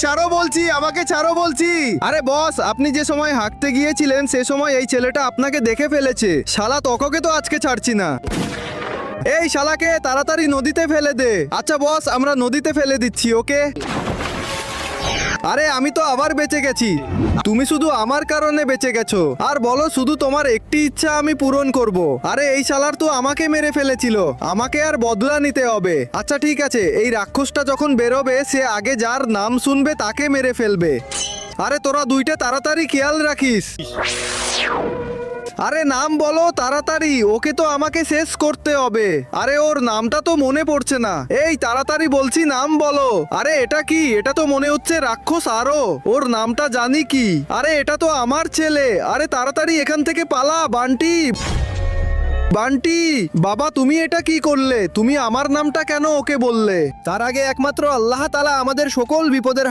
ছাড়ো বলছি, আমাকে ছাড়ো বলছি। আরে বস, আপনি যে সময় হাঁকতে গিয়েছিলেন সে সময় এই ছেলেটা আপনাকে দেখে ফেলেছে। শালা তোকে তো আজকে ছাড়ছি না। এই শালাকে তাড়াতাড়ি নদীতে ফেলে দে। আচ্ছা বস, আমরা নদীতে ফেলে দিচ্ছি ওকে। আরে আমি তো আবার বেঁচে গেছি। তুমি শুধু আমার কারণে বেঁচে গেছো। আর বলো, শুধু তোমার একটি ইচ্ছা আমি পূরণ করব। আরে এই শালার তো আমাকে মেরে ফেলেছিল, আমাকে আর বদলা নিতে হবে। আচ্ছা ঠিক আছে, এই রাক্ষসটা যখন বেরোবে সে আগে যার নাম শুনবে তাকে মেরে ফেলবে। আরে তোরা দুইটা তাড়াতাড়ি খেয়াল রাখিস। আরে নাম বলো তাড়াতাড়ি, ওকে তো আমাকে শেষ করতে হবে। আরে ওর নামটা তো মনে পড়ছে না। এই তাড়াতাড়ি বলছি, নাম বলো। আরে এটা কি? এটা তো মনে হচ্ছে রাক্ষস আরো। ওর নামটা জানি কি? আরে এটা তো আমার ছেলে। আরে তাড়াতাড়ি এখান থেকে পালা বান্টি। বান্টি বাবা, তুমি এটা কি করলে? তুমি আমার নামটা কেন ওকে বললে? তার আগে একমাত্র আল্লাহ তাআলা আমাদের সকল বিপদের